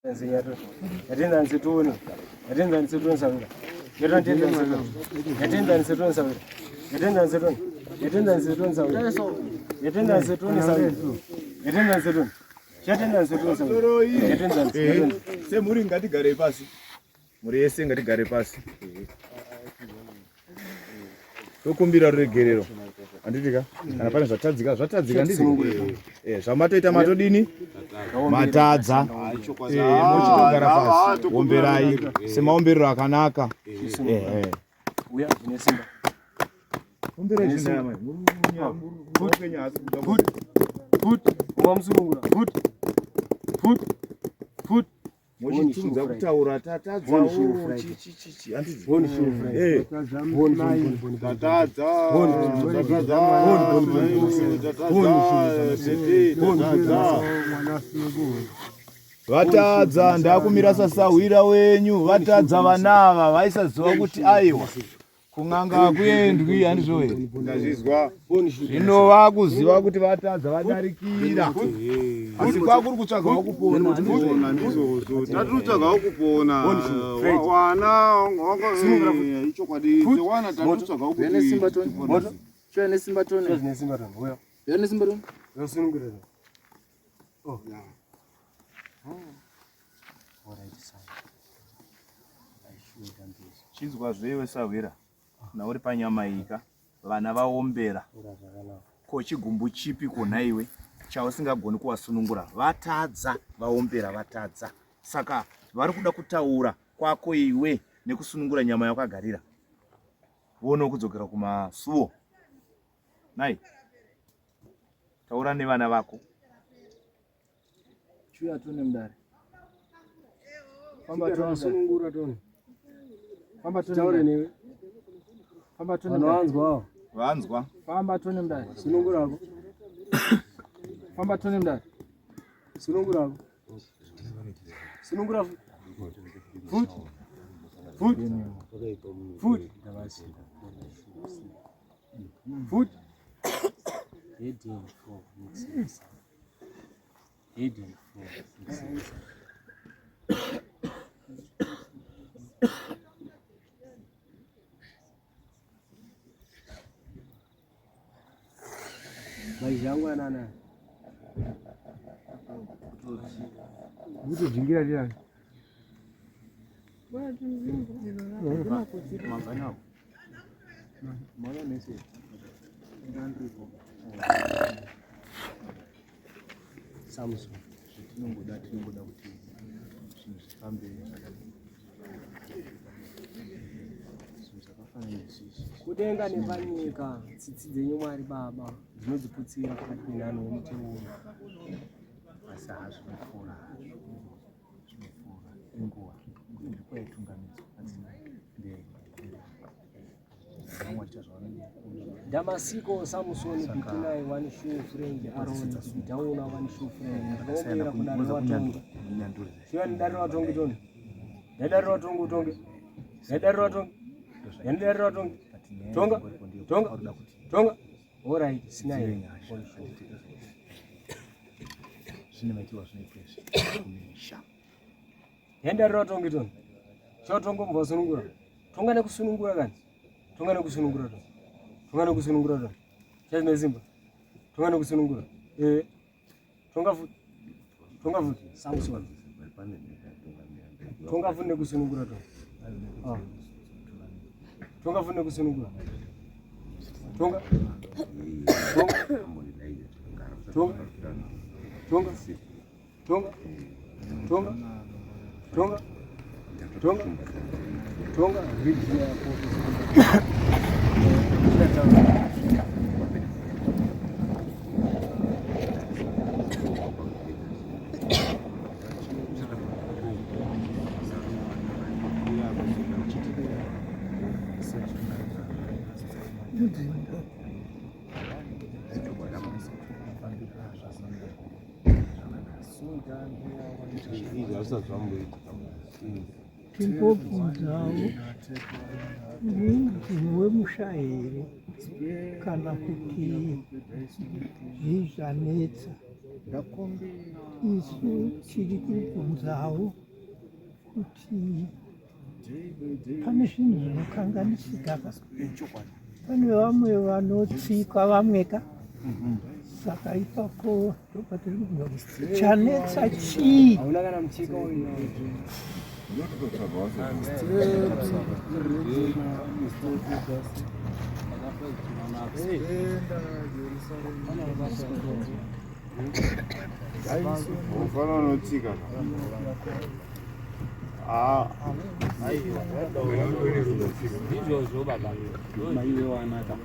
Muri ngatigare pasi. Muri yese ngatigare pasi. Tokumbira ruregerero. Anditika? Kana pane zvatadzika ndizvo. Zvamatoita matodini? Matadza. Mochitogara pasi. Omberai semaomberero akanaka. Uya ine simba. Omberai simba. Put. Wamzungura. Put. Mochitudza kutaura tatadza chichi andidzi. Vatadza ndakumira sasahwira wenyu vatadza vanava vaisaziva kuti aiwa kunganga kuendwi handizvo here ndazvizwa zvino vakuziva kuti vatadza vadarikira asi kwakuri kutsvagawo kupona ndizvozvo tatitsvagawo kupona wana ichokwadi sewana tatitsvagawo kupona Chone simba tone. chinzwa zvewe sahwira nauri panyamaika vana vaombera ko chigumbu chipi kona iwe chausingagoni kuvasunungura vatadza vaombera vatadza saka vari kuda kutaura kwako iwe nekusunungura nyama yakagarira vono kudzokera kumasuo nai taura nevana vako Chuya tone mdare. Pamba tone sunungura tone. Pamba tone taure newe. Pamba tone wanzwa. Vanzwa. Pamba tone mdare. Sunungura wako. Pamba tone mdare. Sunungura wako. Sunungura. Food. Maizhangu nana. Buto jingira dia. Mana nese. Samsung. Tinongoda kuti zvinhu zvifambe kudenga nepanyika tsitsi dzenyu Mwari Baba dzinodziputsira pakati penhano yemuteuro asi hazvinofura inguva ndipo yaitungamidzwa Damasiko Samsoni Bitinai one shoe friend Aaron Bitauna one shoe friend ndakopera kudaro watonga shiwa ndaro watonga toni ndaro watonga tonga ndaro watonga ndaro watonga tonga all right sinai zvinemaitirwa zvinoitwezve ndaro watonga toni chotonga mbosunungura tonga nekusunungura kani tonga nekusunungura toni tonga nekusunungura toni chazine simba tonga nekusunungura tonga futi Samson tonga futi nekusunungura toni tonga futi nekusunungura tonga timbobvunzawo wemushairi kana kuti zvizvanetsa isu tiri kubvunzawo kuti pane zvinhu zvinokanganisika pane vamwe vanotsikwa vamweka saka ipapo ndopa tiri kubvunza kuti chanetsa chii. hauna kana muchika uyu ufana unotsika izvozvo baba maiwe wanaka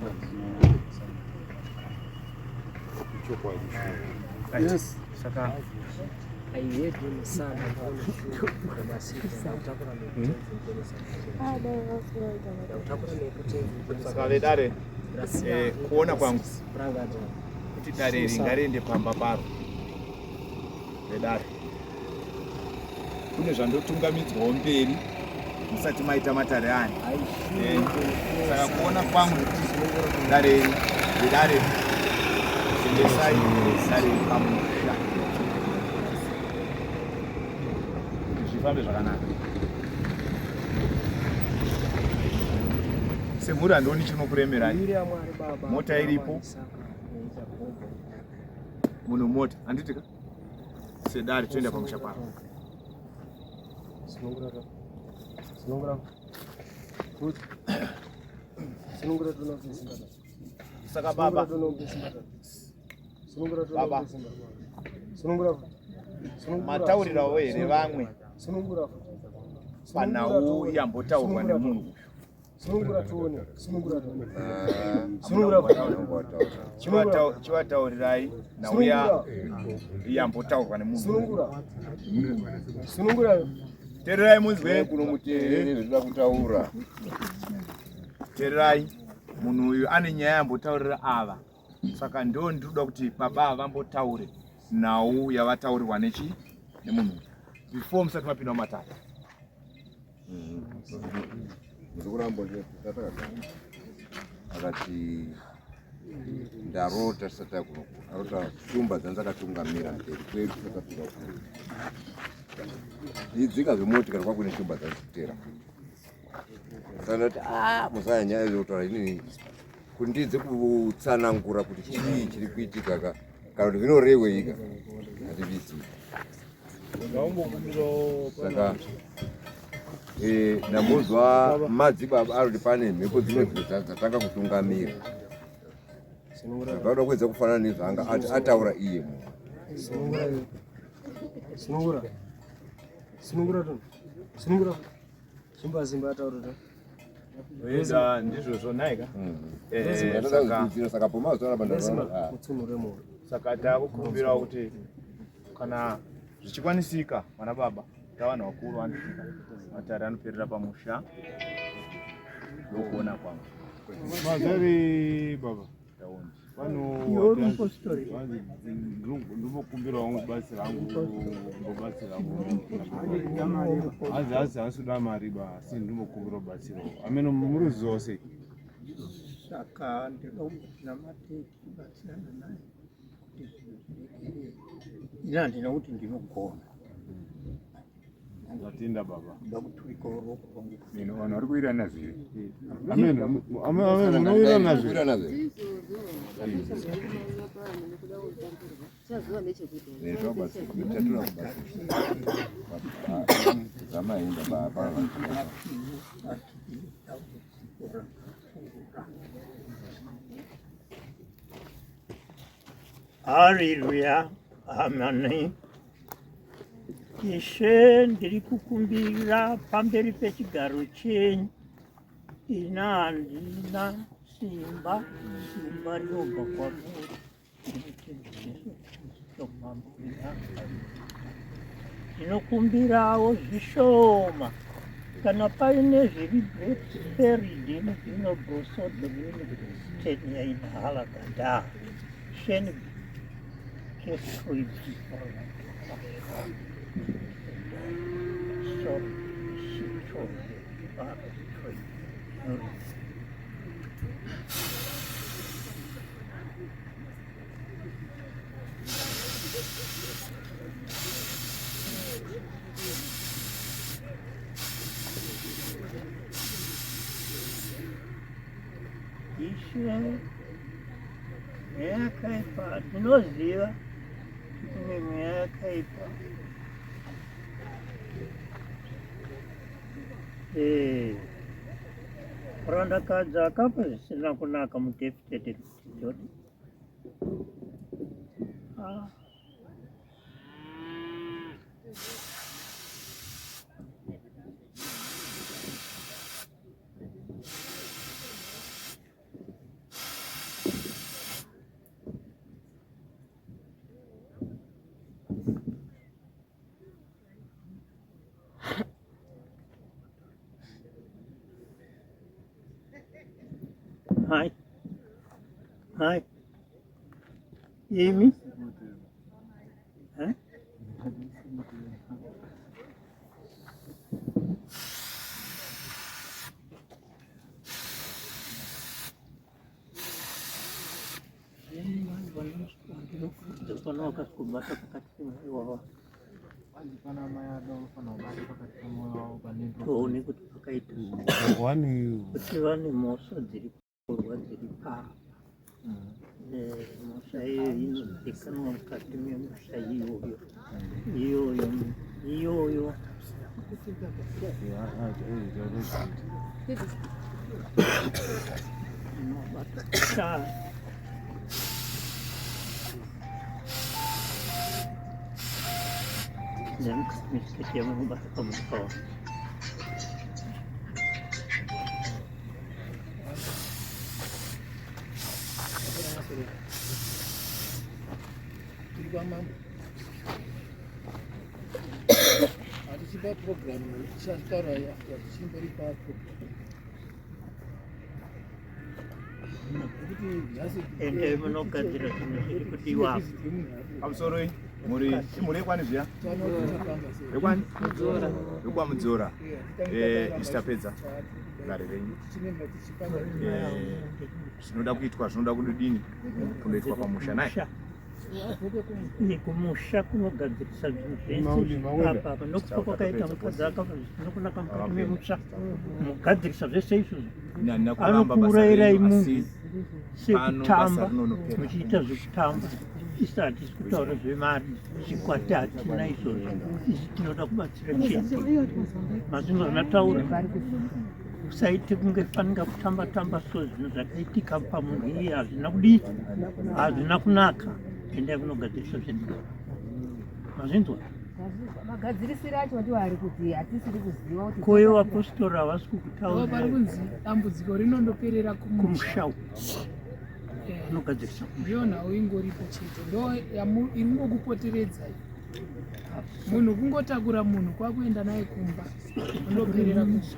yes saka aiyedu sana kwa masiku utakura saka vedare kuona kwangu kuti dare ringariende pamba paro vedare kune zvandotungamidzwawo mberi musati maita matare aya. Saka kuona kwangu dare vedare endesai dare pamusha zvifambe zvakanaka. Semhuri handioni chinokuremerai. Mota iripo, munhu mota handitika sedare toenda pamusha paro. Saka baba mataurirawo here vamwe panhau yambotaurwa nemunhu chivataurirai nhau yambotaurwa nemunhu. Tererai munzwe kuno muteereri zvinoda kutaura. Tererai, munhu uyu ane nyaya yambotaurira ava. Saka ndo ndinoda kuti baba vambotaure nhau yavataurirwa nemunhu before musati mapinda mumatata. Ndikurambo akati ndarota tisati yakunokura arota shumba dzandakatungamira mberi kwedu takapinda kuri idzika zvemotikari kwakune shumba dzazitera sanoti musaya nyaya yekutaura inini kundidze kutsanangura kuti chii chiri kuitika kana kuti zvinoreweika hativisi. Saka ndambozwa madzibaba aroti pane mhepo dzimwe dzatanga kutungamira zvinoda kuedza kufanana nezvanga ataura iye ndizvozvo naika. Saka pomazoara saka takukumbirawo kuti kana zvichikwanisika vana baba tavanhu vakuru vandisvika matare anoperera pamusha ndokuona kwangu. Mazari baba ndinokumbirawo basi rangu hazi hansuda mari basi ndinokumbirawo basi ro ameno muri zvose. Saka ndinokumbira mateki batsirana naye ina ndinokuti ndinogona. Ndatinda baba ndakuturika uroko kwangu nino vanhu vari kuirana zviri ameno munoirana zviri Haleluya, amen. Ishe ndiri kukumbira pamberi pechigaro chenyu. Ina handina simba rinobva kwamuri. Ndinokumbirawo zvishoma kana paine zviri buried in the Broso Tenya in Halagada. Shen free people. So she told me about the tree. Ishe mweya yakaipa, tinoziva kuti mweya yakaipa. Randakadzi akapa zvisina kunaka mudefitete kuti Hi. Hi. Amy? Huh? Tuone kuti pakaita kuti vane mhosva dziri kurwa dziri paro. Mhosva iyo inozikanwa mukati memusha iyoyo inobata kutara. Dan misalnya mengubah komentar. Ada program secara ya simpel pakai. Ende munogadzira zvinhu zviri kudiwa. Pamusoro muri kwani zviya? Rekwani? Rekwamudzora. Isitapedza gare renyu. Zvinoda kuitwa, zvinoda kudini? Kundoitwa pamusha naye. Kumusha kunogadzirisa zvinhu zvese apa nokupa kwakaita mukadzi akafa zvinokunaka mukati memusha mugadzirisa zvese izvozvo anokuurayirai munhu sekutamba muchiita zvekutamba. Isi hatisi kutaura zvemari, chikwati hatina izvozvo. Isi tinoda kubatsira chete. Mazvinhu anataura usaite kunge fanika kutamba so zvinhu zvakaitika pamunhu iye hazvina kudii, hazvina kunaka. Endai kunogadzirisa zvinhu. Mazvinzwa? Magadzirisiro acho ndiwo ari kuti hatisiri kuziva kuti koyo vapostori havasi kukutaura. Pari kunzi dambudziko rinondoperera kumusha anogadzirisa ndiyo nhau ingoripo chete, ndo inongokupoteredza. Munhu kungotakura munhu kwakuenda naye kumba undoperera kumusha.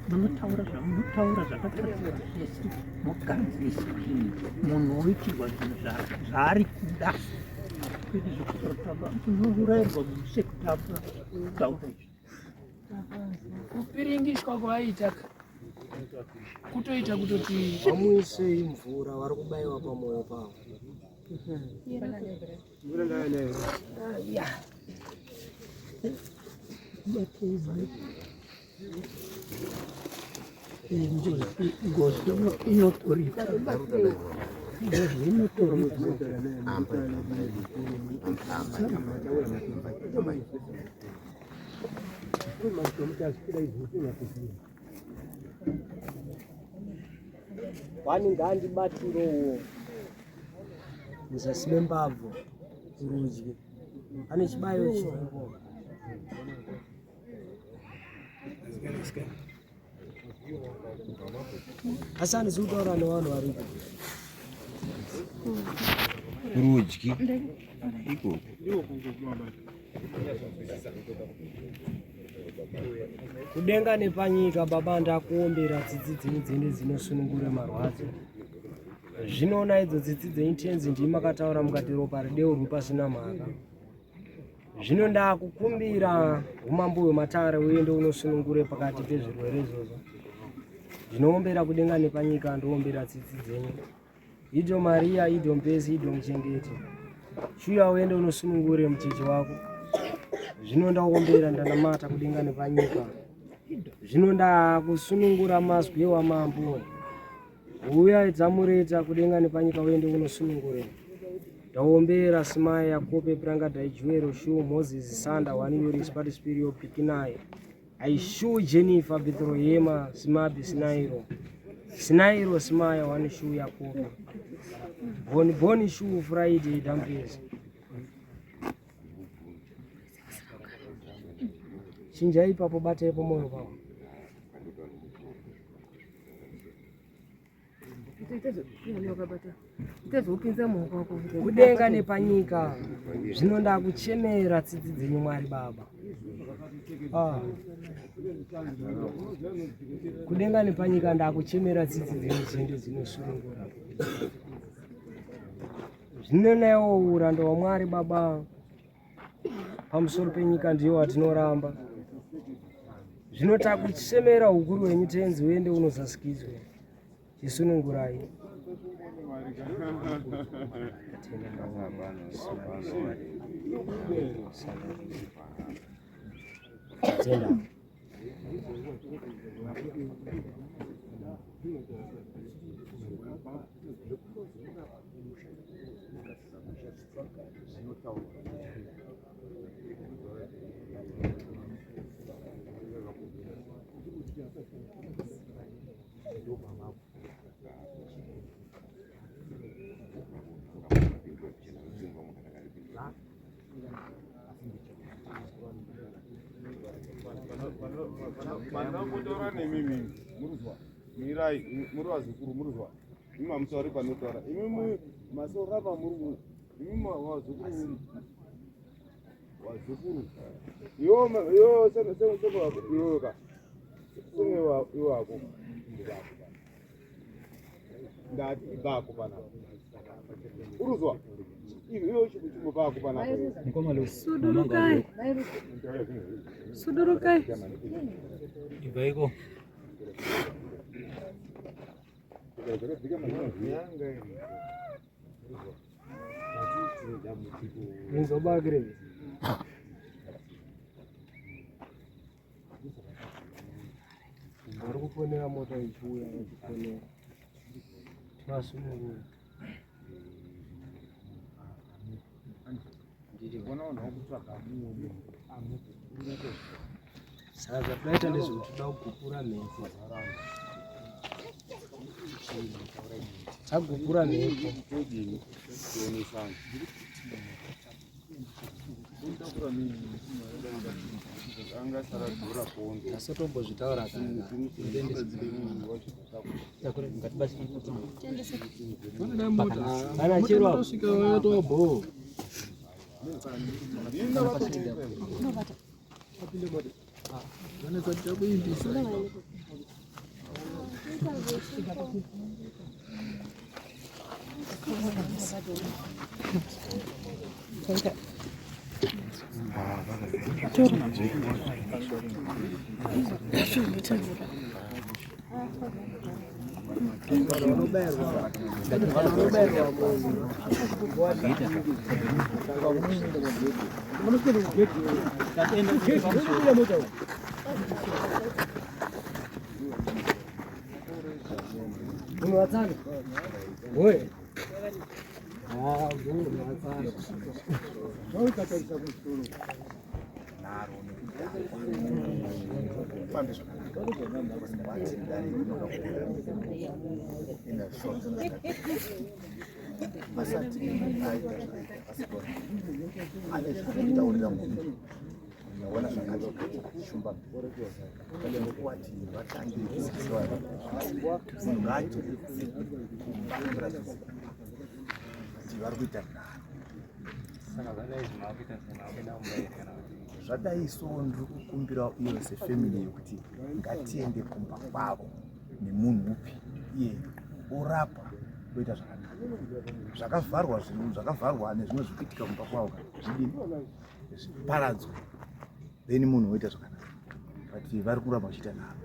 Munotaura zvamunotaura zvakatariswa zvese mogadzirisa munhu oitirwa zvinhu zvaari kuda. Kwete zvekutotamba unourayirwa munhu sekutamba taura izvi. Kupiringishwa kwaaita kutoita kutoti vamuisei mvura vari kubayiwa pamwoyo pavo. Ngozi inotoripa Wani ngandibatirowo muzasi membabvu kurudyi ane chibayo chiripo. Asi handisi kutaura nevanhu vari kurudyi ikoko. Kudenga nepanyika baba ndakuombera tsitsi dzenzende dzinosunungura marwadzo. Zvinoona idzo tsitsi dzenitenzi ndimakataura mukati ropa rideurwi pasina mhaka. Zvino ndakukumbira umambo hwematare uende unosunungure pakati pezvirwere izvozvo. Ndinoombera kudenga nepanyika, ndoombera tsitsi dzenyu. Idho Maria, idho Mpezi, idho Muchengeti. Shuya uende unosunungure mucheche wako. Zvino ndakuombera ndanamata kudenga nepanyika. Zvino ndakusunungura mazwi wamambo. uya dzamureta kudenga nepanyika uende kunosunungurira ndaombera simai yakope pranga daijuero shu Moses Sanda wani yoris partispirio pikinai aishu Jennifer Bethroyema simabi Sinairo simaya wani shu yakope boni shu Friday dampezi chinja ipapo bata ipo moyo pao kudenga nepanyika zvinonda kuchemera tsitsi dzenyu Mwari Baba. Kudenga nepanyika ndakuchemera tsitsi dzenyu dzende dzinosunungura zvinonawo urando hwaMwari Baba pamusoro penyika ndiyo watinoramba. Zvinota kuchemera ukuru hwenyu tenzi uende unozasikidzwa chisunungurai. Tenda. Mandambotaura nemimi muruzwa mirai muri vazukuru muruzwa imi hamusauri panotaura imi masorapa muri imi wazukuru iwo iwoka senge iwako ndati ibako panapa uruzwa iwe chimuchimbo pako panapa sudurukai ivaiko nzobagire ari kufonera mota ichiuya achifonera twasunungura saka zvadaita ndezvekuti toda kugupura mhepo tagupura mhepo tasotombozvitaura kana chero unowatsana we unowatsana zvadaiso ndiri kukumbira iyo sefamily yekuti ngatiende kumba kwavo nemunhu upi iye orapa oita zvakanaka. Zvakavharwa zvinhu zvakavharwa nezvimwe zvikuitika kumba kwavo zvidini zviparadzwe then munhu oita zvakanaka but vari kuramba vachiita nharo.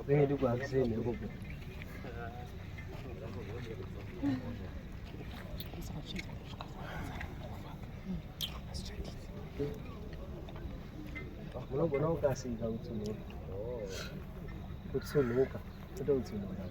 Venga tu kwa kusema huko. Mbona ukasika utsunuka? Utsunuka. Kuda utsunuka.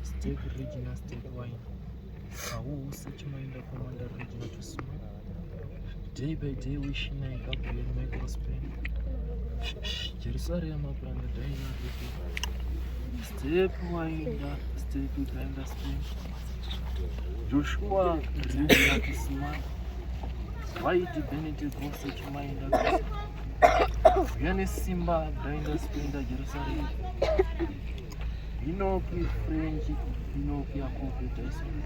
Steak regional steak wine. How such mind the commander regional to smile. Day by day wishing I got to make us pain. Jerusalem brand the day. Step winder, step behind the screen. Joshua regional to smile. Why did Benedict go such mind? Vianney Simba behind screen the Jerusalem. Inoki French, Inoki Akuku Tyson.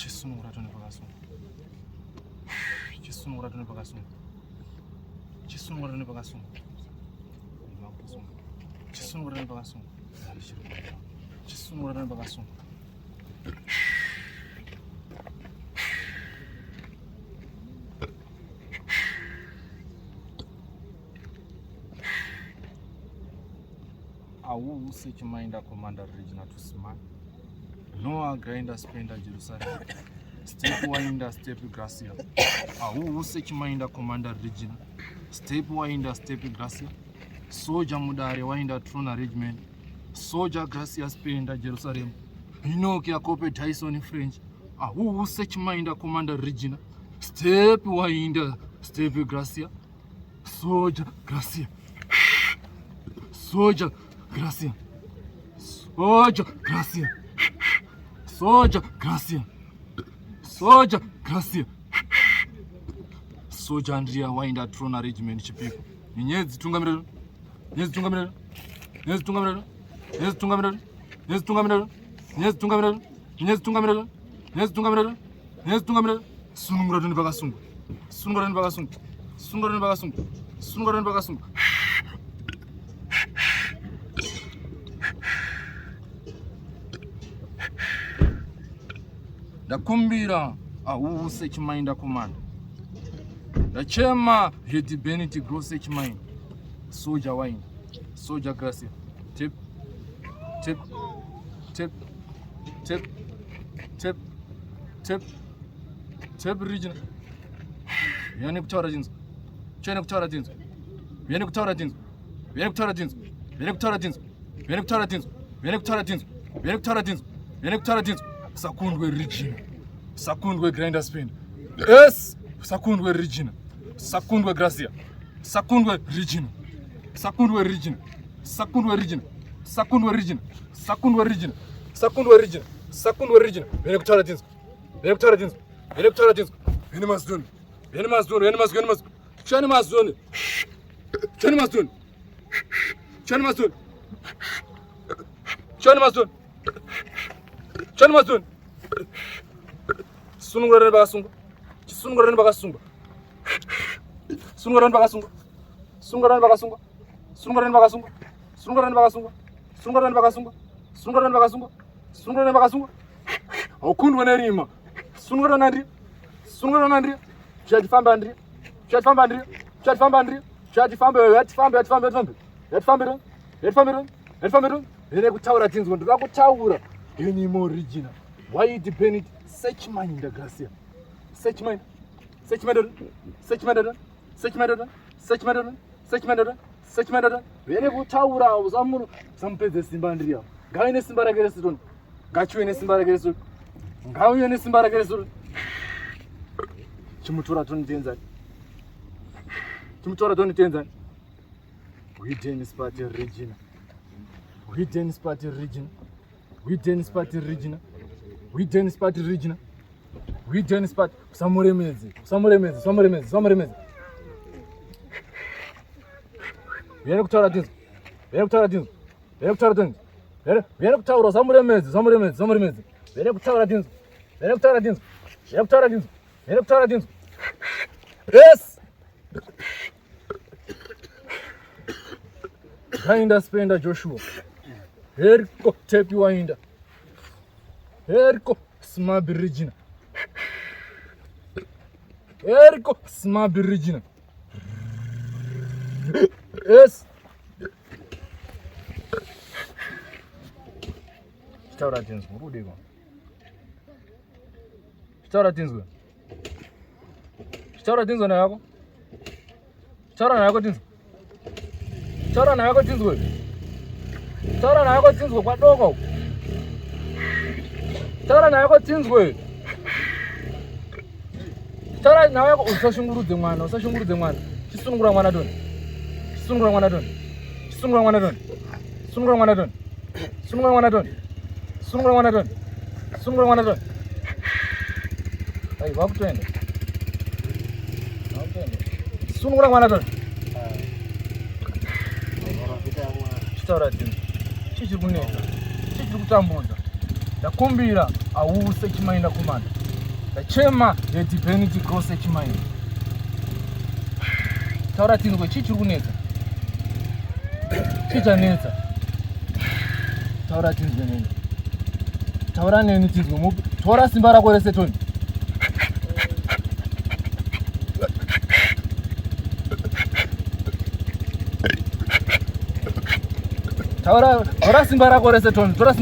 chisunungura tone pakasunga. Chisunungura tone pakasunga. Chisunungura tone pakasunga. Chisunungura tone pakasunga. Chisunungura tone pakasunga. Awu sechimainda Commander Regina to smart. Noah grinder spender Jerusalem. Step winder step Gracia. Awu sechimainda Commander Regina. Step winder step Gracia. Soldier Mudare winder Trona Regiment. Soldier Gracia spender Jerusalem. Inoki Akope Tyson French. Awu sechimainda Commander Regina. Step winder step Gracia. Soldier Gracia. Soldier Gracia. Soldier Gracia. Soldier Gracia. Soldier Gracia. Soldier Andrea Winder Trona Regiment Chipiko. Nyezi tungamirero. Nyezi tungamirero. Nyezi tungamirero. Nyezi tungamirero. Nyezi tungamirero. Nyezi tungamirero. Nyezi tungamirero. Nyezi tungamirero. Nyezi tungamirero. Sunungura tuni bakasungu. Sunungura tuni bakasungu. Sunungura tuni bakasungu. Sunungura tuni bakasungu. Ndakumbira awu sechimainda Commander. Ndachema Hedi Beniti Gross sechimainda. Soldier wine. Soldier Gracia. Tip. Tip. Tip. Tip. Tip. Tip. Tip region. Vieni kutawara jinsi. Chene kutawara jinsi. Vieni kutawara jinsi. Vieni kutawara jinsi. Vieni kutawara jinsi. Vieni kutawara jinsi. Vieni kutawara jinsi. Vieni kutawara jinsi. Vieni kutawara jinsi. Sakundwe Regina. Sakundwe grinder spin. Yes. Sakundwe Regina. Sakundwe Gracia. Sakundwe Regina. Sakundwe Regina. Sakundwe Regina. Sakundwe Regina. Sakundwe Regina. Sakundwe Regina. Sakundwe Regina. Vieni kutawara jinsi. Vieni kutawara jinsi. Vieni kutawara jinsi. Vieni masdoni. Vieni masdoni. Vieni masdoni. Vieni masdoni. Chani masdoni. Chani masdoni. Chani masdoni. Chani masdoni. Chani masdoni. Sunungura tuni bakasunga. Sunungura tuni bakasunga. Sunungura tuni bakasunga. Sunungura tuni bakasunga. Sunungura tuni bakasunga. Sunungura tuni bakasunga. Sunungura tuni bakasunga. Sunungura tuni bakasunga. Sunungura tuni bakasunga. Okundwa nerima. Sunungura nandri. Sunungura nandri. Chadifamba andri. Chadifamba andri. Chadifamba andri. Chadifamba yatifamba yatifamba yatifamba. Yatifamba. Yatifamba. Yatifamba. Ine kutaura tinzwa ndakutaura. Ini mo Regina. Wide Benit sechimainda Gracia. Sechimainda. Sechimainda. Sechimainda. Sechimainda. Sechimainda. Sechimainda. Sechimainda. Vene kutaura uzamuru sampedze simba ndiriya. Ngaine simba rageresi don. Ngachiwe simba rageresi. Ngauye simba rageresi. Chimutora toni tenzani. Chimutora toni tenzani. We Dennis Party Regina. We Dennis Party Regina. We Dennis Party Regina. We Dennis Party Regina. We Dennis Party. Samuremezi. Samuremezi. Samuremezi. Samuremezi. Vieni kutawara tinzo. Vieni kutawara tinzo. Vieni kutawara tinzo. Vieni kutawara samuremezi. Samuremezi. Samuremezi. Vieni kutawara tinzo. Vieni kutawara tinzo. Vieni kutawara tinzo. Vieni kutawara tinzo. Yes. Grinder spender Joshua. Herko Tepi Winder. Herko Smabi Regina. Herko Smabi Regina. Yes. Chitaura tinzo urudiko. Chitaura tinzo. Chitaura tinzo na yako. Chitaura na yako tinzo. Chitaura na yako tinzo. Chitaura na yako tinzo kwa dogo. Chitaura na yako tinzo. Chitaura na yako usashungurudze mwana, usashungurudze mwana. Chisunungura mwana doni. Sunungura mwana doni. Sunungura mwana doni. Sunungura mwana doni. Sunungura mwana doni. Sunungura mwana doni. Sunungura mwana doni. Ai wakutenda. Wakutenda. Sunungura mwana doni. Chitaura tinzo. Chichi kuneka. Chichi kutambudza. Ndakumbira awuse chimainda Commander. ndachema yedivinity cross echimaini. Taura tinzwe, chii chiri kunetsa? Chii chanetsa? Taura tinzwe neni. Taura neni tinzwe. Tora simba rako rese Tony. Tora simba rako rese Tony. Tora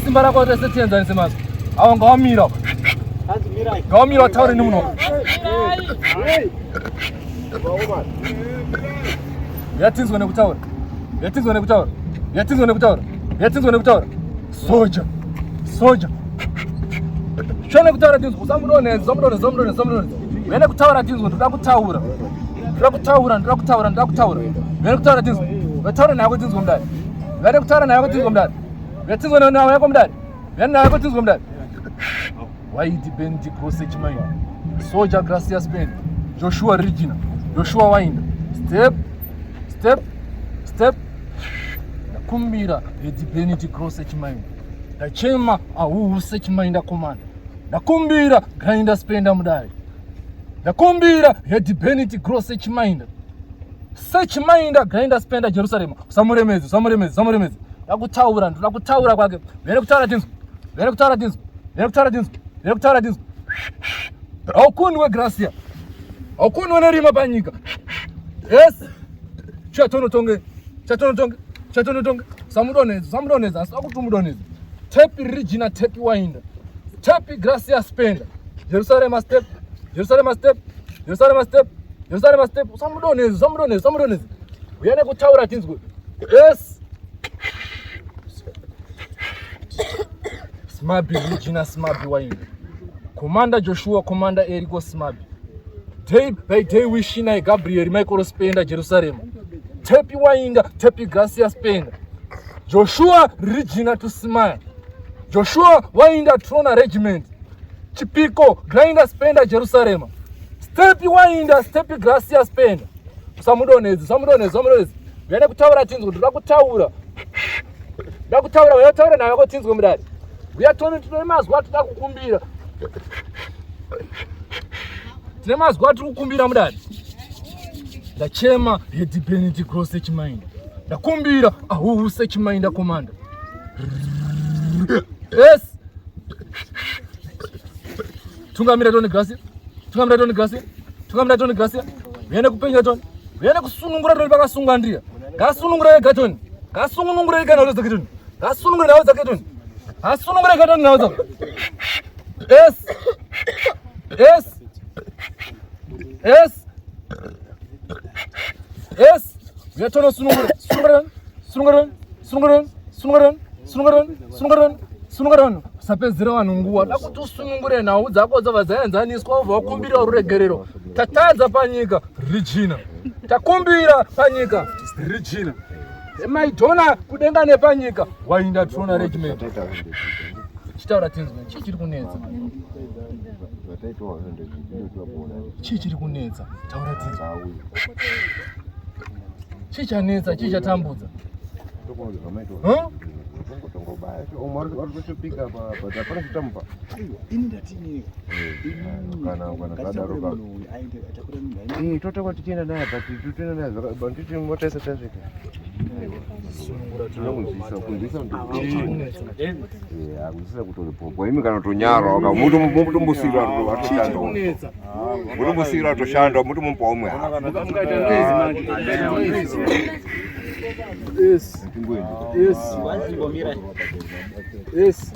simba rako rese tienzanise maso. Awa ngawamira. Ngawamira taure ni muno. Yatinzwe nekutaura. Soja. Shone kutaura tinzwe. Zamudoneza. Wene kutaura tinzwe. Ndoda kutaura. Wene kutaura tinzwe. Wetaura nako tinzwe mdari. Wene kutaura nako tinzwe mdari. Wetinzwe nawe yako mdari. Wene nako tinzwe mdari. Wide Benedict Cross echimaini. Soja Gracia Spain. Joshua Regina. Joshua Winder. Step. Nakumbira Benedict Cross echimaini. Ndachema ahuse echimaini komanda. Nakumbira Grinder Spenda mudari. Nakumbira Benedict Cross echimaini. Sechimainda Grinder Spenda Jerusalem. Samuremezi. Ndakutaura kwake. Wene kutaura tinzwe. Aukundwe Gracia. Aukundwe nerima panyika. Yes. Chatonotonge. Samudoneza. Asakutumudoneza. Tepi Regina, Tepi Winder. Tepi Gracia Spenda. Jerusalem step. Samudoneza. Uyane kutaura tinzwe. Yes. Smabi Regina, Smabi Winder. Commander Joshua, Commander Erigo Smabi. Day by day wishina Gabriel Michael Spenda Jerusalem. Tepi Winder, Tepi Gracia Spenda. Joshua Regina to smile. Joshua Winder Trona Regiment. Chipiko Grinder Spenda Jerusalem. Stepi Winder, Stepi Gracia Spenda. Samudonezi. Wene kutaura tinzwe, ndakutaura weyataura nawe ko tinzwe mudari. Uyatoni tine mazwa tutakukumbira. Mudari. Ndachema Benedict Cross echimaini. Ndakumbira ahuse echimaini komanda. Yes. Tungamira Tony Gracia. Wene kupenya Tony. Wene kusunungura Tony pakasunga Andrea. Kasunungura ega Tony. Kasunungura ega nawo zaketoni. Asunungura ega Tony nawo. Yes. Uyatono sununguran. Sapezera vanunguwa. Dakuti usunungure nawo dzako dzavazaenzaniswa ubva wakumbira ruregerero. Tatadza panyika Regina. Takumbira panyika Regina. Maidhona kudenga nepanyika Winder Trona Regiment. Chitaura tinzwe, chii chiri kunetsa? Taura tinzwe. Chii chanetsa, chii chatambudza? Totoka tichenda naye tutenda naye banditi motesa tasvika. Akuzisa kutolipopo imi kana tonyara aka mutu mbusira toshanda mutu mumpa omwe. Yes.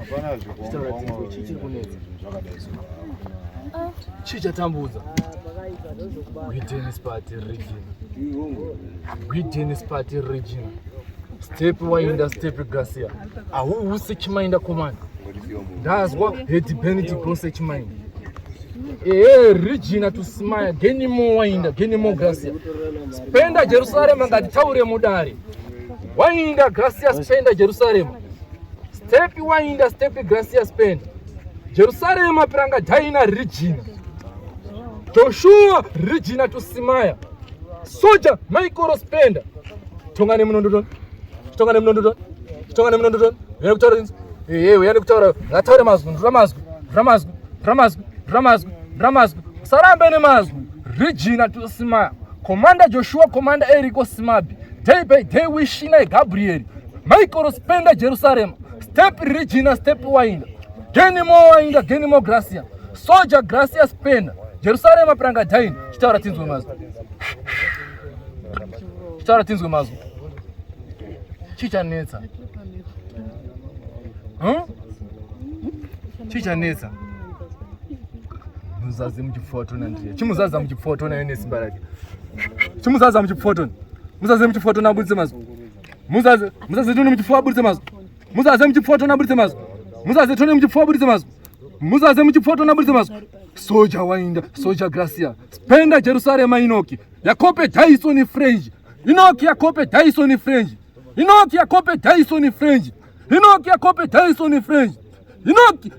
Chichatambudza. Greetings party Regina. Step Winder, Step Gracia. Ahuse chimainda command. Ndazwa Benedict Cross echimainda. Regina to smile. Geni more Winder, geni more Gracia. Spenda Jerusalem ngati taure mudari. Winder Gracia Spenda Jerusalem. Step Winder, Step Gracia Spenda. Jerusalem apranga Daina Regina. Joshua Regina to Simaya. Soja Michael Spenda. Tongane mnondo. Uyane kutaura ngataure mazwi. Ramazgu, Sarambe Nemazgu, Regina to Sima, Commander Joshua, Commander Eriko Simabi, day by day Wishina Gabriel, Michael Spender Jerusalem, Step Regina, Step Winder, Genimo more Gracia, Soldier Gracia Spender, Jerusalem Pranga Tain, Stara Tinzumaz. Stara Tinzumaz. Chicha Neza. Chicha Neza. Muzazi mchifoto na ndiye. Chimuzaza mchifoto na yene simbaraki. Chimuzaza mchifoto. Muzazi mchifoto na bulze mazo. Muzazi tuni mchifoto bulze mazo. Muzazi mchifoto na bulze mazo. Muzazi tuni mchifoto bulze mazo. Muzazi mchifoto na bulze mazo. Soldier Winder, Soldier Gracia. Spender Jerusalem Inoki. Yakope Dyson French. Inoki Yakope Dyson French. Inoki Yakope Dyson French. Inoki Yakope Dyson French. Inoki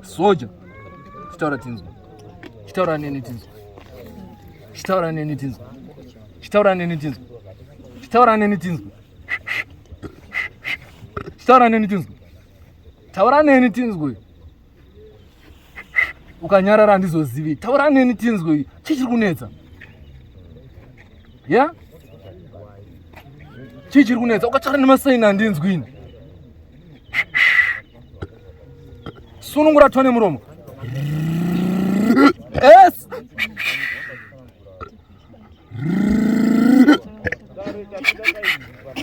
Soldier. Chitaura tinzo. Chitaura nini tinzo. Chitaura nini tinzo. Chitaura nini tinzo. Chitaura nini tinzo. Chitaura nini tinzo. Taura nini tinzo. Ukanyarara ndizozivi. Taura nini tinzo. Chichiri kunetsa. Ya? Chichiri kunetsa. Ukachara nemasaina ndinzwini. Sunungura tone muromo. Yes.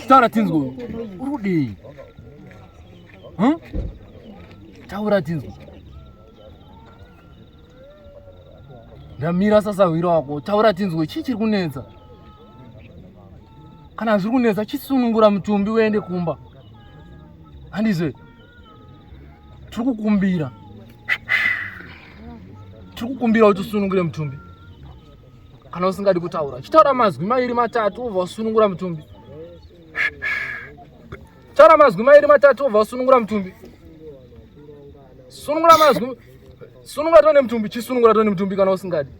Taura tinzo. Urudi. Taura tinzo. Ndamira sasa wiro wako. Taura tinzo chichiri kunetsa. Kana zviri kunetsa chisunungura mutumbi uende kumba. Handizve. Tiri kukumbira. Tikukumbira kuti usunungure mutumbi. Kana usingadi kutaura. Chitaura mazwi mairi matatu ubva usunungura mutumbi. Taura mazwi mairi matatu ubva usunungura mutumbi. Sunungura mazwi. Sunungura tone mutumbi, chisunungura tone mutumbi kana usingadi.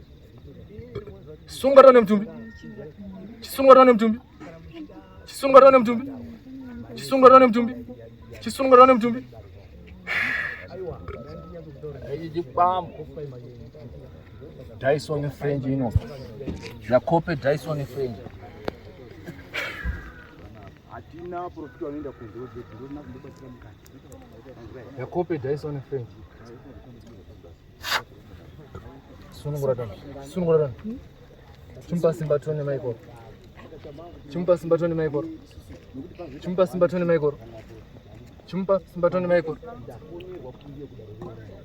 Sunungura tone mutumbi. Chisunungura tone mutumbi. Chisunungura tone mutumbi. Chisunungura tone mutumbi. Chisunungura tone mutumbi. Dyson French ino. Yakope Dyson French. Atina profit wanaenda kuzoje ndio na kubatia mkate. Yakope Dyson French. Sunungura dan. Chumba Simba Tony Michael. Chumba Simba Tony Michael. Chumba Simba Tony Michael. Chumba Simba Tony Michael.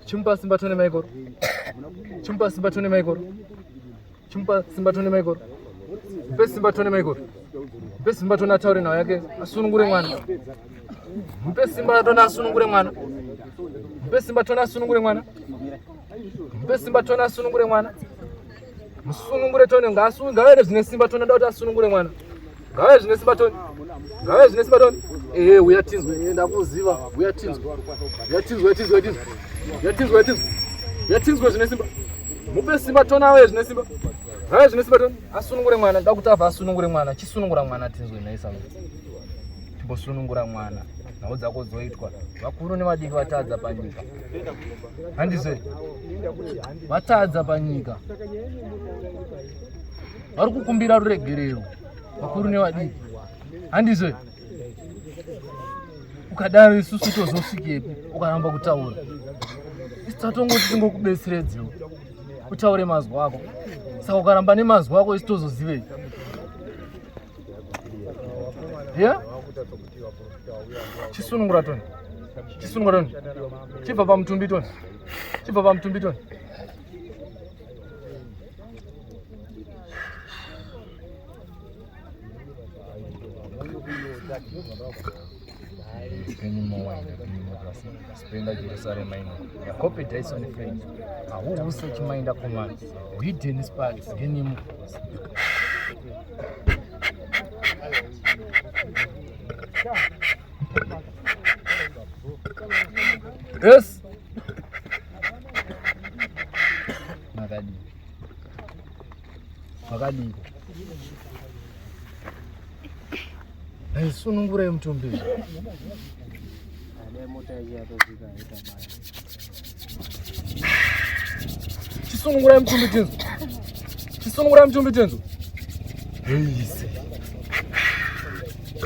Chumba Simba Tony Michael. Chumba Simba Tony Michael. Chumba Simba Tony Michael. Mpe Simba Tony Michael. Mpe Simba Tony ataure nawo yake asunungure mwana. Mpe Simba Tony asunungure mwana. Mpe Simba Tony asunungure mwana. Mpe Simba Tony asunungure mwana. Musunungure Tony ngasungawe zvine Simba Tony ndauti asunungure mwana. Ngawe zvine Simba Tony. Ngawe zvine Simba Tony. Uyatinzwe ndakuziva. Uyatinzwe. Yatinzwe zvine Simba. Mupe Simba Tony awe zvine Simba. Ngawe zvine Simba Tony asunungure mwana ndakutava asunungure mwana. Chisunungura mwana tinzwe naisa. Chimbosunungura mwana. Nawo dzako dzoitwa. Vakuru nevadiki vatadza panyika. Handizve. Vatadza panyika. Vari kukumbira ruregerero. Vakuru nevadiki. Handizve. Ukadaro isusu tozosvikepi ukaramba kutaura. Isitongoti tingokubetseredzewo. Utaure mazwi ako. Saka ukaramba nemazwi ako isitozozivei. Yeah? Chisunungura Tony. Chibva pamutumbi Tony. Genimo Winder, Spender Jerusalem ino. Yakope Dyson French. Awu usearch Minder command. Hidden spots. Genimo. Yes. Magadi. Sunungure mutumbi. Chisunungura mtumbi tenzo. Chisunungura mtumbi tenzo.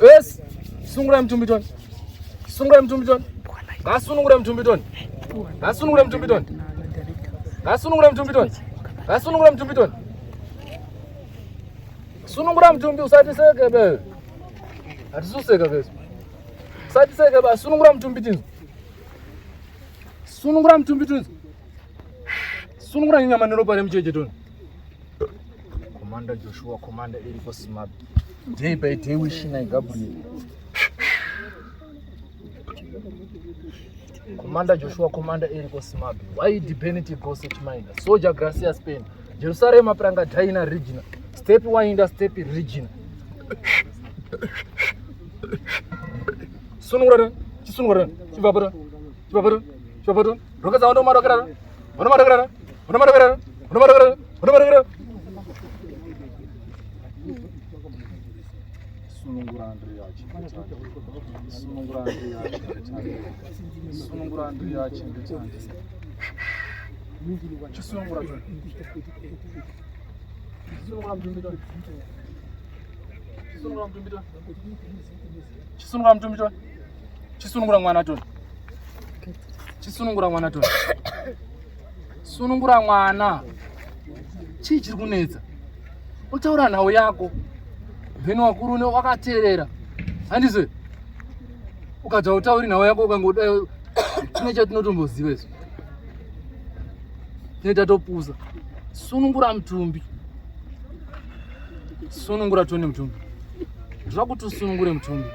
Yes. Sunungura mtumbi ton. Sunungura mtumbi ton. Gasunungura mtumbi ton. Gasunungura mtumbi ton. Gasunungura mtumbi ton. Gasunungura mtumbi ton. Sunungura mtumbi usati seke be. Atisuseka ke. Usati seke ba sunungura mtumbi tenzo. Sunungura mtumbi tenzo. Sunungura nyama neropa remcheche ton. Commander Joshua, Commander Eriko Smart. Day by day wishing I Gabriel. Commander Joshua, Commander Eriko Smart. Why Dependency Gossage Minder? Soldier Gracia Spain. Jerusalem Apranga Daina Regina. Step Winder, Step Regina. Sunungura, Chisunungura, Chibabara, Chibabara, Chibabara. Rokas out of Maragara. Onamaragara. Onamaragara. Onamaragara. Onamaragara. Sunungura Andrea Sunungura Andrea Sunungura Andrea Sunungura Chisunungura mwana ton. Chisunungura mwana ton. Sunungura mwana. Chichiri kunetsa. Utaura nawo yako. Veno wakuru ne wakaterera. Handizve. Ukadza utauri nawo yako ukangoda chine chatinotomboziva izvo. Neta topuza. Sunungura mtumbi. Sunungura tone mtumbi. Zvakuti usunungure mtumbi.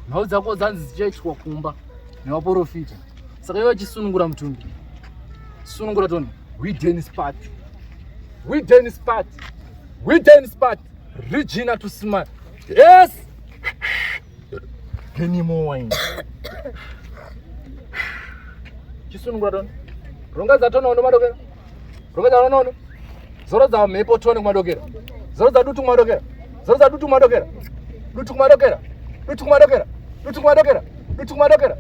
Nhau dzako dzanzi dzichaitwa kumba nevaprofita. Saka iwe chisunungura mtumbi. Sunungura tone. We Dennis party. We Dennis party. We Dennis party. Regina to smile. Yes. Any more wine. Chisunungura tone. Ronga zatona ono madokera. Ronga zatona ono. Zoro za mepo tone madokera. Zoro za dutu madokera. Zoro za dutu madokera. Dutu madokera. Dutu madokera. Dutu madokera. Dutu madokera.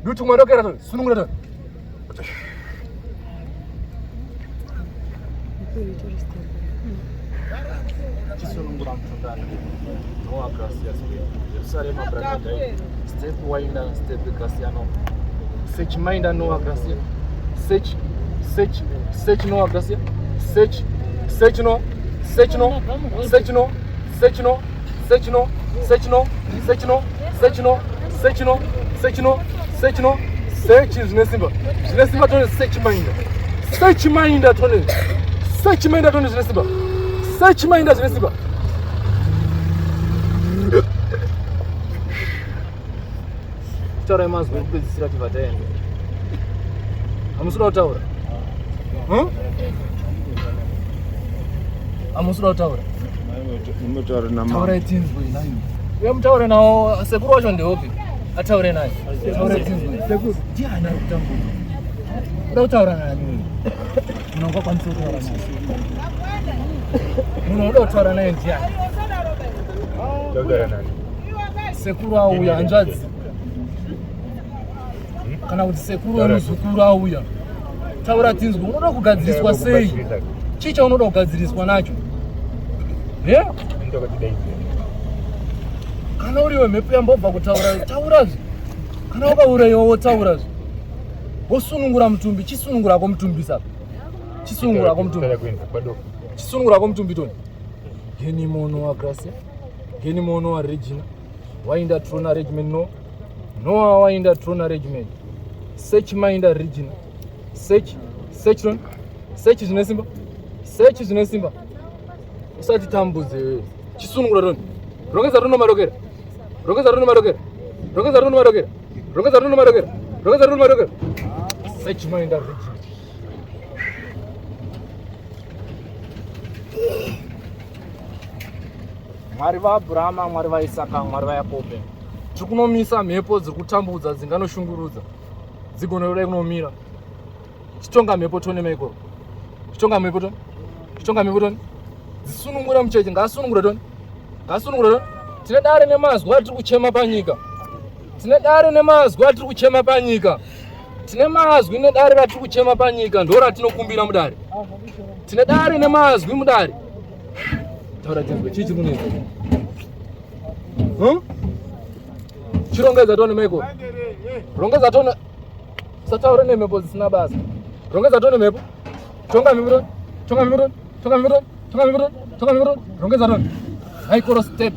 Dutu madokera tone. Sunungura tone. Chisunungura mtundana. Noa Gracia Spain. Jerusalem Apranga. Step Winder, Step Graciano. Search Minder Noa Gracia. Search Noa Gracia. Search no. Search no. Search no. Search no. Search no. Search no. Search no. Search no. Search no. Search no. Search no. Search is Nesimba. Nesimba tone search Minder. Search Minder tone. Search Minder tone Nesimba. Search Minder Nesimba. Taura mazwe kupedzisira tivataenda. Amusura kutaura. Amusura kutaura. Munotaura nama. Taura itinzwe nayo. Uye mutaure nawo sekuru wacho ndeopi? Ataure naye. Taura itinzwe. Sekuru ndiani akutambuza. Uda kutaura naye. Munongwa kwanisa kutaura naye. Munoda kutaura naye ndiani? Taura naye. Sekuru auya hanzvadzi. Kana kuti sekuru wemuzukuru auya. Taura tinzwe, unoda kugadziriswa sei? Chicha unoda kugadziriswa nacho? Kana uriwe mhepo yambobva kutaura, taurazve. Kana ukaurayiwa wotaurazve. Wosunungura mutumbi, chisunungura mutumbi saka. Chisunungura mutumbi. Chisunungura mutumbi toni. Geni mono wa Gracia. Geni mono wa Regina. Wainda Trona Regiment no. Noah wainda Trona Regiment. Search Minder Regina. Search non. Search zvinesimba. Search zvinesimba. Usati tambudze. Chisunungura toni. Rongeza runo madokera. Rongeza runo madokera. Rongeza runo madokera. Rongeza runo madokera. Rongeza runo madokera. Search Minder Regina. Mwari vaAbrahama, Mwari vaIsaka, Mwari vaYakobo. Tikunomisa mhepo dziri kutambudza dzinganoshungurudza. Dzigonoda kunomira. Chitonga mhepo tone maikoro. Chitonga mhepo tone. Chitonga mhepo tone. Dzisunungura mucheche, ngaasunungura tone. Ngaasunungura tone. Tine dare nemazwi atiri kuchema panyika. Tine dare nemazwi atiri kuchema panyika. Tine mazwi nedare ratiri kuchema panyika ndo ratinokumbira mudare. Tine dare nemazwi mudare. Taura tinzwe chichi kunenge. Chirongedza tone meko. Rongedza tone. Sataura nemhepo dzisina basa. Rongedza tone mhepo. Tonga mimiro. Tonga mimiro. Tonga mimiro. Tonga mimiro. Tonga mimiro. Rongedza tone. High chorus step.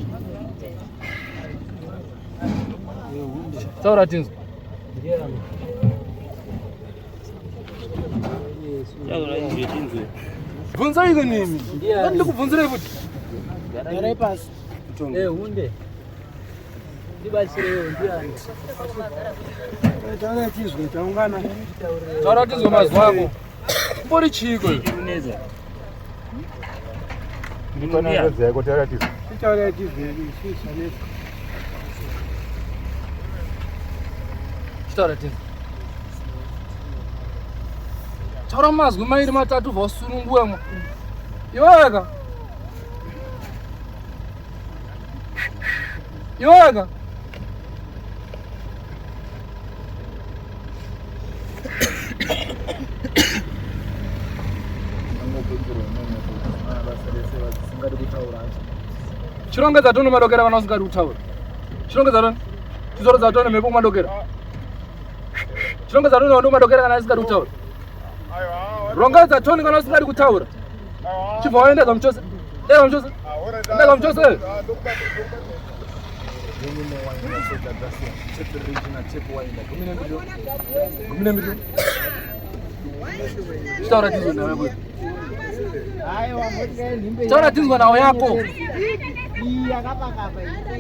Taura tinzwe. Bvunza iko nini? Ndiri kubvunzira kuti. Yare pasi. Hunde. Ndibatsirewo ndiani. Taura tizwe taungana. Taura tizwe mazwi ako. Umbori chiko. Ndinokudzai kuti taura tizwe. Taura tizwe shisha. Taura tizwe. Taura mazwi mairi matatu vasununguwemo. Iweka. Iweka. Chirongedza tone madokera kana usingadi kutaura. Chirongedza tone. Chizorodza tone mhepo madokera. Chirongedza tone ndo madokera kana usingadi kutaura. Rongedza tone kana usingadi kutaura. Chibva waenda kamchose. Kamchose. Enda kamchose. Taura tizwe nawe kuti. Taura tizwe nawe yako.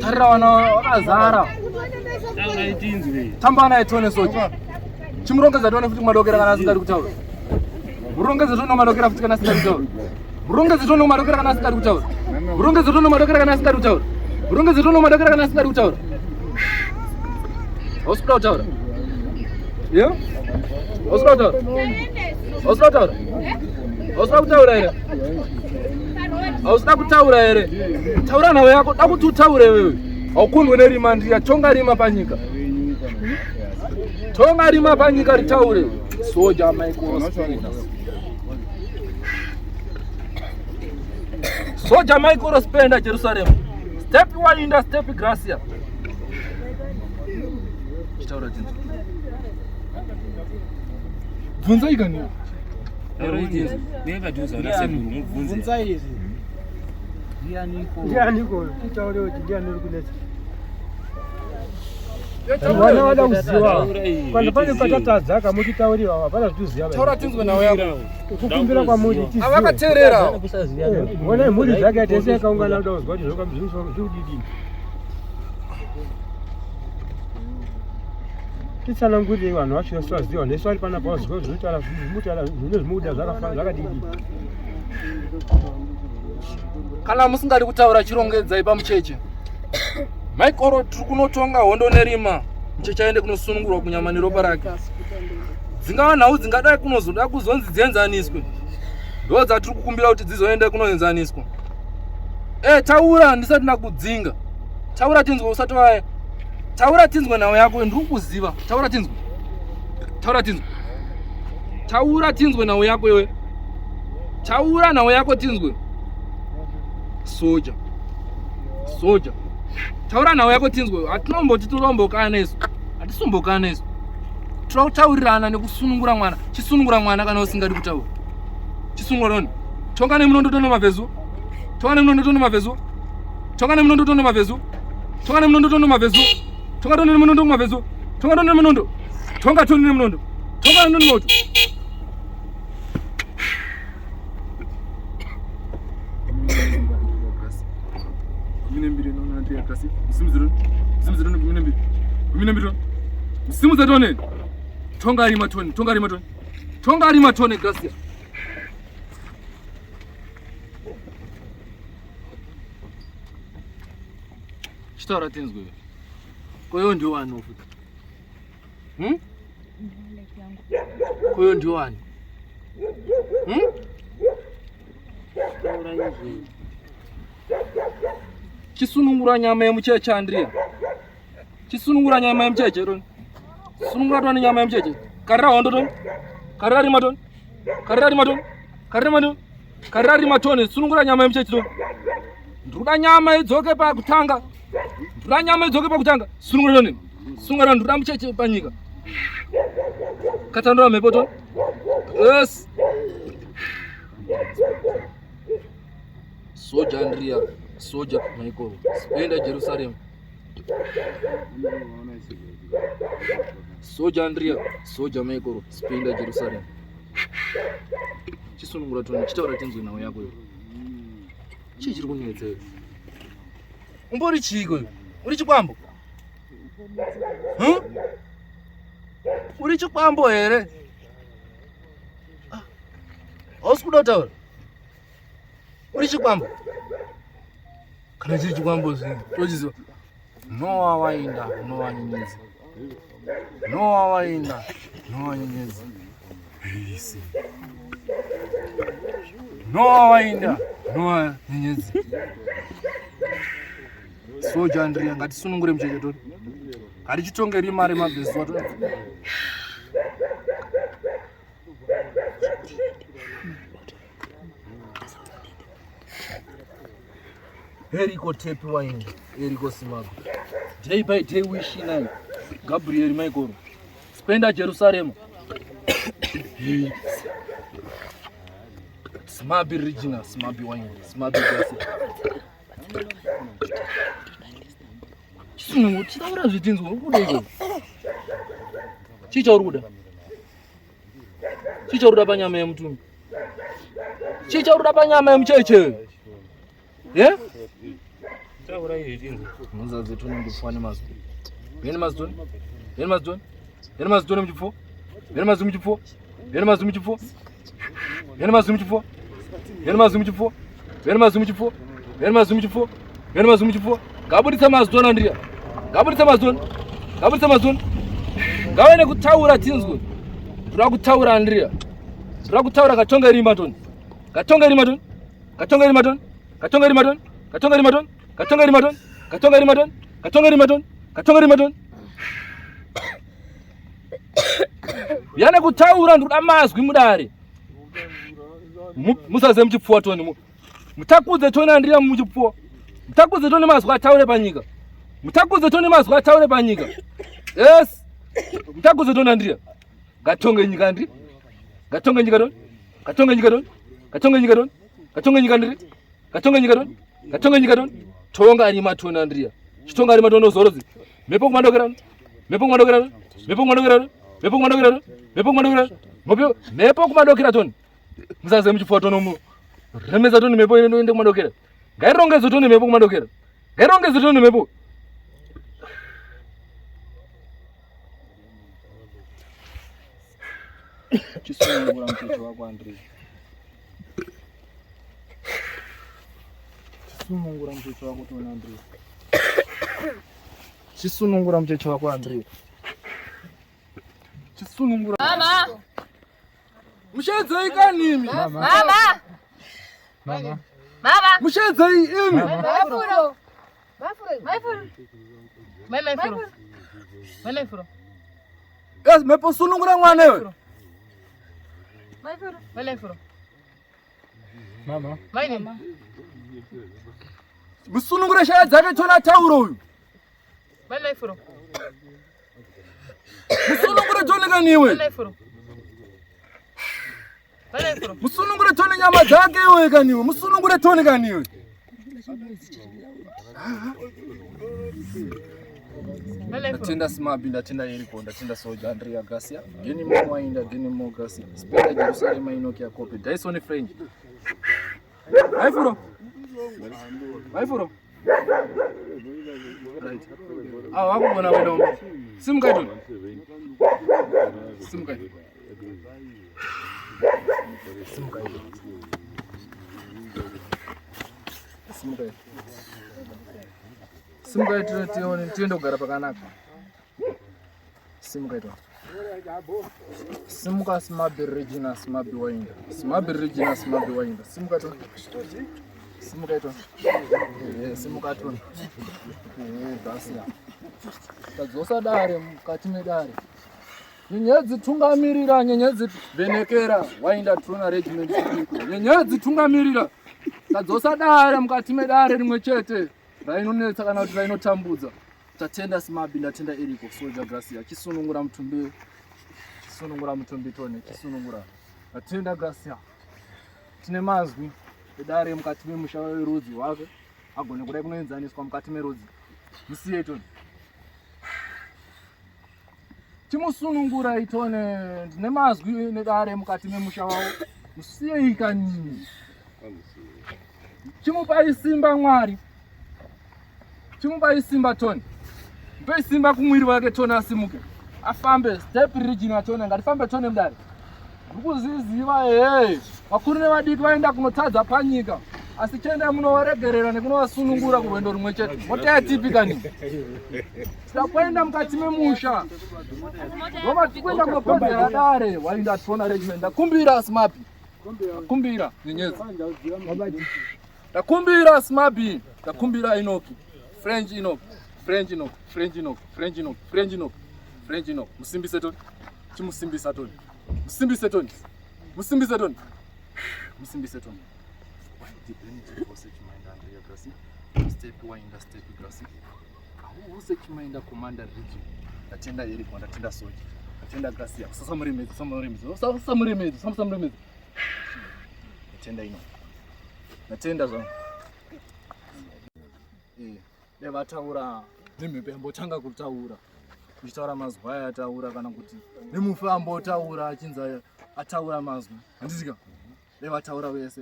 Tarira wana wakazara. Tambana etone soja. Chimurongedza tone futi madokera kana asingadi kutaura. Murongedza tone madokera futi kana asingadi kutaura. Murongedza tone madokera kana asingadi kutaura. Murongedza tone madokera kana asingadi kutaura. Murongedza tone madokera kana asingadi kutaura. Oskuda kutaura. Yo? Oskuda kutaura. Oskuda kutaura. Oskuda kutaura here. Oskuda kutaura here. Taura nawe yako dakuti utaure wewe. Haukundwe nerima ndiya tonga rima panyika. Tonga rima panyika ritaure. Soja Michael. Soja Michael spenda Jerusalem. Step Wainda, step Gracia. Chitaura tinzo. Bvunza igani. Bvunza izi. Ndianiko. Chitaura kuti ndiani uri kunetsa. Wana wada kuziva. Kana pane patatadza kamutitauriwa hapana zvituziva. Taura tinzwe nawe yako. Kukumbira kwa muri tiziva. Avakateerera. Wana muri zvake tese kaungana kuda kuzwa kuti zvoka zvudidi. Titsanangurire vanhu vacho vaziva nesu vari pana pazwa zvinotaura zvimuda zvakadidi. Kana musingadi kutaura chirongedzai pamucheche. Maikoro tiri kunotonga hondo nerima. Mucheche aende kunosunungurwa kunyama neropa rake. Dzingava nhau dzingadai kunozoda kuzonzi dzienzaniswe. Ndo dzatiri kukumbira kuti dzizoende kunoenzaniswa. Taura ndisati nakudzinga. Taura tinzwe usati waye. Taura tinzwe nawe yako ndiri kuziva. Taura tinzwe. Taura tinzwe. Taura tinzwe nawe yako iwe. Taura nawe yako tinzwe. Soja. Soja. Taura nawe yako tinzwe. Atinomboti tulombokana nesu. Atisombokana nesu. Taurirana nekusunungura mwana. Chisunungura mwana kana usingadi kutaura. Chisunungura noni. Tonga nemunondo tono mavezu. Tonga nemunondo tono mavezu. Tonga nemunondo tono mavezu. Tonga nemunondo tono mavezu. Tonga tono nemunondo mavezu. Tonga tono nemunondo. Tonga tono nemunondo. Tonga tono moto. Minembiri nona ndiya kasi. Simziro. Simziro minembiri. Minembiri. Simuza tone. Tonga ari matone. Tonga ari matone. Tonga ari matone Gracia. Chitaura tinzwe. Koyo ndio wani ofuta. Koyo ndio wani. Chisunungura nyama yemucheche Andrea. Chisunungura nyama yemucheche ron. Sunungura tone nyama yemucheche. Karra hondo ton. Karra rimaton. Karra rimaton. Karra rimaton. Karra rimaton. Sunungura nyama yemchechi ton. Nduda nyama idzoke pa kutanga. Nduda nyama idzoke pa kutanga. Sunungura ton. Sunungura nduda mchechi panyika. Katandora mepo ton. Yes. Soja Andrea, Soja Michael, spenda Jerusalem. Soja Andrea, Soja Michael, spenda Jerusalem. Chisunungura toni chitaura tenzo nawo yako yo. Chiri kunyetse. Umbori chiko yo. Uri chikwambo? Uri chikwambo here? Oskuda taura. Uri chikwambo? Kana chiri chikwambo zvinhu. Tochiziva. Noa wainda, Noa nyenyedzi. Noa wainda, Noa nyenyedzi. Isi. Noa wainda, Noa nyenyedzi. Soja Andrea ngatisunungure mcheche toni. Ngatichitongeri mari mabhesi wato. Eriko Tepi Wine, Eriko Simago. Day by day wish in Gabriel Michael. Spenda Jerusalem. Smabi Regina, Smabi Wine, Smabi Gasi. Sunungu, chitaura zvitinzo urikudeko. Chichauruda. Chichauruda panyama yemutumbi. Chichauruda panyama yemucheche. Yeah? Chaura zvitinzo. Munza zetoni ndifane mazwi. Yeni mazwi. Yeni mazwi. Yeni mazwi mchifo. Yeni mazwi mchifo. Yeni mazwi mchifo. Yeni mazwi mchifo. Yeni mazwi mchifo. Yeni mazwi mchifo. Yeni mazwi mchifo. Yeni mazwi mchifo. Gaburitsa mazwi Andrea. Gaburitsa mazwi. Gaburitsa mazwi. Ngawene kutaura tinzwe. Ndira kutaura Andrea. Ndira kutaura katonga rimaton. Katonga rimaton. Katonga rimaton. Katonga rimaton. Katonga rimaton. Katonga rimaton. Katonga rimaton. Katonga rimaton. Katonga rimaton. Yana kutaura ndira mazwi mudare. Musaze mchipfuwa toni. Mutakudze toni Andrea muchipfuwa. Mutakudze toni mazwi ataure panyika. Mutakudze toni mazwi ataure panyika. Yes. Mutakudze toni Andrea. Gatonge nyika ndiri. Gatonge nyika don. Gatonge nyika don. Gatonge nyika don. Gatonge nyika ndiri. Gatonge nyika don. Gatonge nyika don. Tonga ari matona Andrea. Chitonga ari matona zorozi. Mepo kumandokera. Mepo kumandokera. Mepo kumandokera. Mepo kumandokera. Mepo kumandokera. Mepo kumandokera toni. Musaze mchipfuwa tono mu. Remeza toni mepo ende kumandokera. Gairongezo toni mepo kumandokera. Gairongezo toni mepo. Chisunungura mcheche wako Andrea. Chisunungura mcheche wako toni Andrea. Chisunungura mcheche wako Andrea. Chisunungura. Mama. Mushedzei kanimi. Mama. Mama. Mama. Mushedzei imi. Maifuro. Maifuro. Maifuro. Maifuro. Yes, mepo sunungura mwana wewe. Maifuro. Maifuro. Mama. Maifuro. Musunungura shaya dzake tona tauro uyu. Maifuro. Musunungura tone kaniwe. Maifuro. Maifuro. Musunungura tone nyama dzake iwe kaniwe. Musunungura tone kaniwe. Ndatinda Smabi, ndatinda Eriko, ndatinda Soja Andrea Garcia. Geni mwa inda, geni mwa Garcia. Spenda Jerusalem inoki ya kopi. Dyson French. Maifuro. Maifuro. Right. Wako bona wewe. Simkaito. Simkaito. Simkaito. Simkaito. Simkaito tiende kugara pakanaka. Simkaito. Simuka Smabi Regina, Smabi Wine. Smabi Regina, Smabi Wine. Simkaito. Simkaito. Simkaito. Basi. Tadzosa dare mukati medare. Nyenyedzi tungamirira, nyenyedzi vhenekera, waenda trona regiment. Nyenyedzi tungamirira, tadzosa dare mukati medare rimwe chete, rainonetsa kana kuti rainotambudza. Tatenda Smabi, ndatenda Eriko, Soldier Gracia, chisunungura mutumbi tone, chisunungura. Tatenda Gracia, tine mazwi, edare mukati memusha werudzi wake, agone kudai kunoenzaniswa mukati merudzi. Musiye tone. Chimusunungura itone, ndine mazwi nedare mukati memusha wawo. Musiye ikani. Chimupai simba Mwari. Chimupai simba tone. Mpe simba kumwiri wake tone asimuke. Afambe step regional tone, ngatifambe tone mdare. Kuziziva vakuru nevadiki vaenda kunotadza panyika. Asi chenda munovaregerera nekunovasunungura kurwendo rumwe chete. Motayatipika nini? Tikakwenda mukati memusha. Ngoma tikwenda kunopedzera dare, waenda trona regiment. Ndakumbira Smabi. Ndakumbira nyenyedzi. Ndakumbira Smabi. Ndakumbira Enoki. French Enoki. French Enoki. French Enoki. French Enoki. French Enoki. French Enoki. Musimbise toni. Chimusimbisa toni. Musimbise toni. Musimbise toni. Musimbise toni. Step waenda step Gracia. Use chimaenda commander region. Tatenda Eriko, tatenda Soldier. Tatenda Gracia. Sasa muremedzi. Tatenda ino. Tatenda zvangu. Nevataura nemhepo yambotanga kutaura. Kuchitaura mazwi aya ataura kana kuti nemufa ambotaura achinza ataura mazwi. Handisika? Nevataura vese.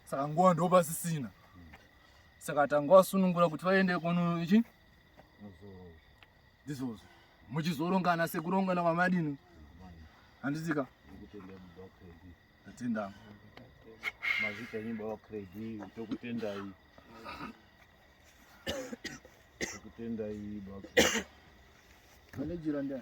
Saka nguva ndo pasisina. Saka tangwa sunungura kuti vaende kuno ichi. Ndizozo. Muchizorongana sekurongana kwamadini. Handisika? Tatenda. Mazita nyimba wa credit utokutenda hii. Utokutenda hii baba. Kale jirani.